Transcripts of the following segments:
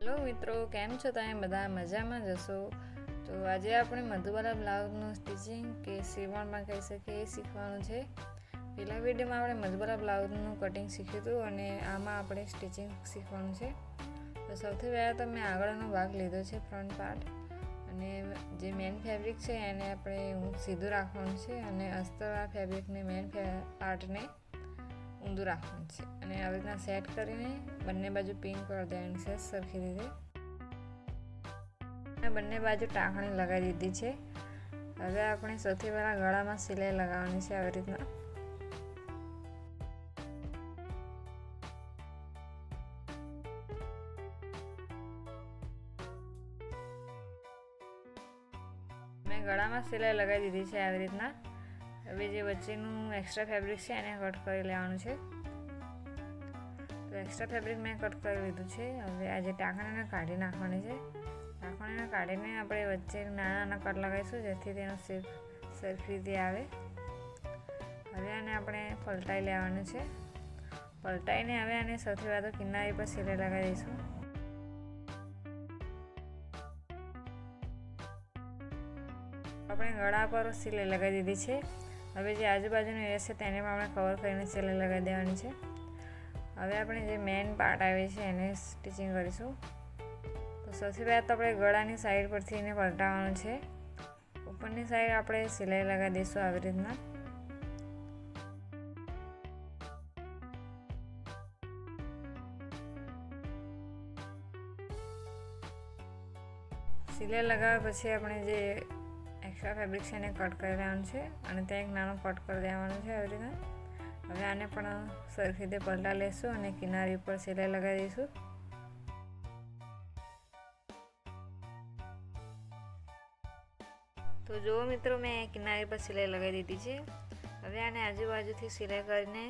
Hello મિત્રો, કેમ છો? તમે બધા મજામાં જશો? તો આજે આપણે મધુબાલા બ્લાઉઝનું સ્ટિચિંગ કે સીવણમાં કહી શકીએ એ શીખવાનું છે. પહેલા વિડીયોમાં આપણે મધુબાલા બ્લાઉઝનું કટિંગ શીખ્યું હતું અને આમાં આપણે સ્ટિચિંગ શીખવાનું છે. તો સૌથી પહેલાં તો મેં આગળનો ભાગ લીધો છે, ફ્રન્ટ પાર્ટ, અને જે મેન ફેબ્રિક છે એને આપણે સીધું રાખવાનું છે અને અસ્તરવાળા ફેબ્રિકને મેન પાર્ટને ઊંધું રાખવાનું છે અને આવી રીતના સેટ કરીને બંને બાજુ પિન કરી દેવાની છે સરખી રીતે. બંને બાજુ ટાંકણી લગાવી દીધી છે. હવે આપણે સૌથી પહેલાં ગળામાં સિલાઈ લગાવવાની છે આવી રીતના. મેં ગળામાં સિલાઈ લગાવી દીધી છે આવી રીતના. હવે જે વચ્ચેનું એક્સ્ટ્રા ફેબ્રિક છે એને કટ કરી લેવાનું છે. તો એક્સ્ટ્રા ફેબ્રિક મેં કટ કરી લીધું છે. હવે આ જે ટાંકણીને કાઢી નાખવાની છે. ટાંકણીને કાઢીને આપણે વચ્ચે નાના નાના કટ લગાવીશું જેથી તેનો શેપ સરખી રીતે આવે. હવે આને આપણે પલટાઈ લેવાનું છે. પલટાઈને હવે આને સૌથી વધુ કિનારી પર સિલાઈ લગાવી દઈશું. આપણે ગળા પર સિલાઈ લગાવી દીધી છે. હવે જે આજુબાજુનો એરિયા છે તેને પણ આપણે કવર કરીને સિલાઈ લગાવી દેવાની છે. હવે આપણે જે મેઇન પાર્ટ આવે છે એને સ્ટિચિંગ કરીશું. તો સૌથી પહેલાં તો આપણે ગળાની સાઈડ પરથી એને પલટાવવાનું છે. ઉપરની સાઈડ આપણે સિલાઈ લગાવી દઈશું આવી રીતના. સિલાઈ લગાવ્યા પછી આપણે જે એક્સ્ટ્રા ફેબ્રિક છે એને કટ કરી લેવાનું છે અને ત્યાં એક નાનો કટ કરી દેવાનું છે આવી રીતના. હવે આને પણ સરખી રીતે પલટા લઈશું અને કિનારી ઉપર સિલાઈ લગાવી દઈશું. તો જુઓ મિત્રો, મેં કિનારી પર સિલાઈ લગાવી દીધી છે. હવે આને આજુબાજુથી સિલાઈ કરીને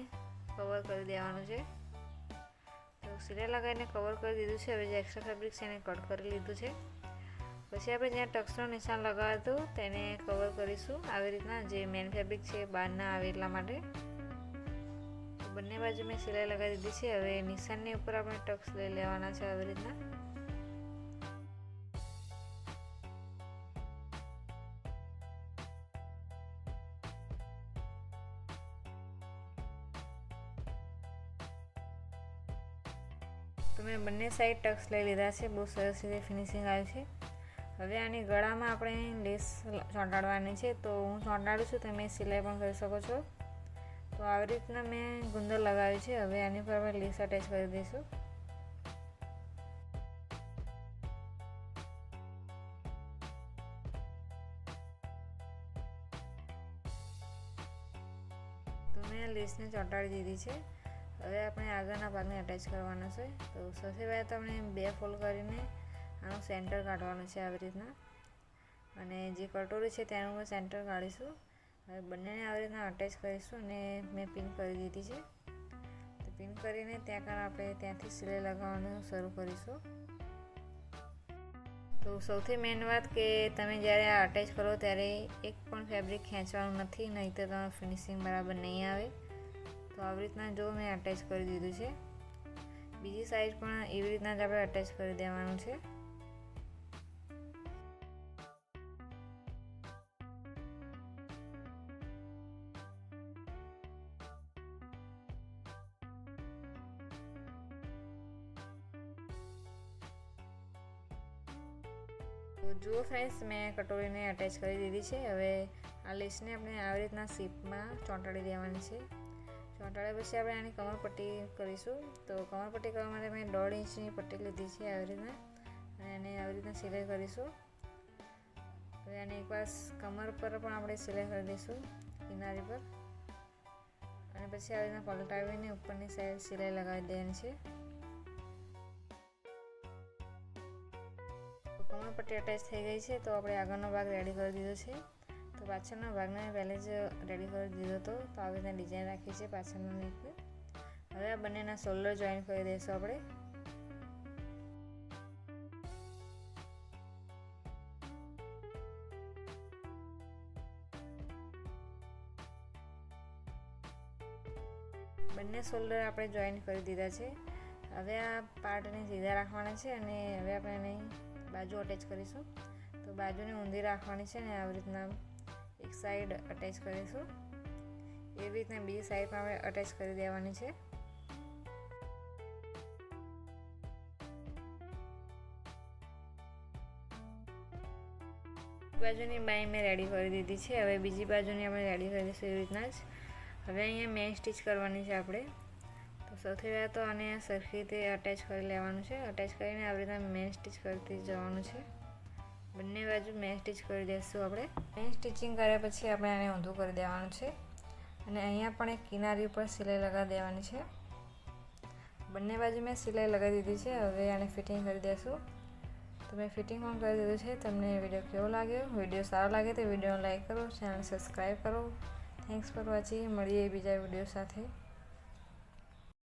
કવર કરી દેવાનું છે. તો સિલાઈ લગાવીને કવર કરી દીધું છે. હવે જે એક્સ્ટ્રા ફેબ્રિક છે એને કટ કરી લીધું છે. પછી આપણે જ્યાં ટક્સનું નિશાન લગાવ્યું હતું તેને કવર કરીશું આવી રીતના. જે મેન ફેબ્રિક છે બહાર ના આવે એટલા માટે. બંને બાજુ મેં સિલાઈ લગાવી દીધી છે. હવે નિશાનની ઉપર આપણે ટક્સ લઈ લેવાના છે આવી રીતના. તો મેં બંને સાઈડ ટક્સ લઈ લીધા છે. બહુ સરસ રીતે ફિનિશિંગ આવ્યું છે. હવે આની ગળામાં આપણે લેસ ચોંટાડવાની છે. તો હું ચોંટાડું છું, તમે સિલાઈ પણ કરી શકો છો. તો આવી રીતના મેં ગુંદર લગાવ્યું છે. હવે આની પર આપણે લેસ અટેચ કરી દઈશું. તો મેં લેસને ચોંટાડી દીધી છે. હવે આપણે આગળના ભાગને અટેચ કરવાનો છે. તો સૌથી પહેલાં તો આપણે બે ફોલ્ડ કરીને આનું સેન્ટર કાઢવાનું છે આવી રીતના. અને જે કટોરી છે તેનું સેન્ટર કાઢીશું. હવે બંનેને આવી રીતના અટેચ કરીશું અને મેં પિન કરી દીધી છે. તો પિન કરીને ત્યાં કારણે આપણે ત્યાંથી સિલાઈ લગાવવાનું શરૂ કરીશું. તો સૌથી મેઇન વાત કે તમે જ્યારે આ અટેચ કરો ત્યારે એક પણ ફેબ્રિક ખેંચવાનું નથી, નહીં તો તમારું ફિનિશિંગ બરાબર નહીં આવે. તો આવી રીતના જો મેં અટેચ કરી દીધું છે. બીજી સાઈડ પણ એવી રીતના જ આપણે અટેચ કરી દેવાનું છે. તો જુઓ ફ્રેન્ડ્સ, મેં કટોરીને અટેચ કરી દીધી છે. હવે આ લેસને આપણે આવી રીતના શેપમાં ચોંટાડી દેવાની છે. ચોંટાડ્યા પછી આપણે આની કમરપટ્ટી કરીશું. તો કમરપટ્ટી કરવા માટે મેં 1.5 ઇંચની પટ્ટી લીધી છે આવી રીતના, અને એને આવી રીતના સિલાઈ કરીશું. હવે આને એકવાર કમર પર પણ આપણે સિલાઈ કરી દઈશું કિનારી પર, અને પછી આવી રીતના પલટાવીને ઉપરની સાઈડ સિલાઈ લગાવી દેવાની છે. કમરપટ્ટી અટેચ થઈ ગઈ છે. તો આપણે આગળનો ભાગ રેડી કરી દીધો છે. તો પાછળના ભાગને પહેલે જ રેડી કરી દીધો હતો. તો આવી રીતના ડિઝાઇન રાખી છે પાછળનો નેકને. હવે આ બંનેના શોલ્ડર જોઈન કરી દઈશું આપણે. બંને શોલ્ડર આપણે જોઈન કરી દીધા છે. હવે આ પાર્ટને સીધા રાખવાના છે અને હવે આપણે એની બાજુ અટેચ કરીશું. તો બાજુને ઊંધી રાખવાની છે ને આવી રીતના એક સાઈડ અટેચ કરીશું. એવી રીતના બીજી સાઈડ પણ આપણે અટેચ કરી દેવાની છે. બાજુની બાઈ મેં રેડી કરી દીધી છે. હવે બીજી બાજુની આપણે રેડી કરીશું એવી રીતના જ. હવે અહીંયા મેઇન સ્ટીચ કરવાની છે આપણે. તો સૌથી પહેલાં તો આને સરખી રીતે અટેચ કરી લેવાનું છે. અટેચ કરીને આવી રીતના મેઇન સ્ટીચ કરતી જવાનું છે. બંને બાજુ મેઇન સ્ટીચ કરી દઈશું આપણે. મેઇન સ્ટિચિંગ કર્યા પછી આપણે આને ઊંધું કરી દેવાનું છે અને અહીંયા પણ એક કિનારી ઉપર સિલાઈ લગાવી દેવાની છે. બંને બાજુ મેં સિલાઈ લગાવી દીધી છે. હવે આને ફિટિંગ કરી દઈશું. તો મેં ફિટિંગ પણ કરી દીધું છે. તમને વિડીયો કેવો લાગ્યો? વિડીયો સારો લાગે તો વિડીયોને લાઈક કરો, ચેનલ સબસ્ક્રાઈબ કરો. Thanks for watching. મળીએ બીજા વિડીયો સાથે.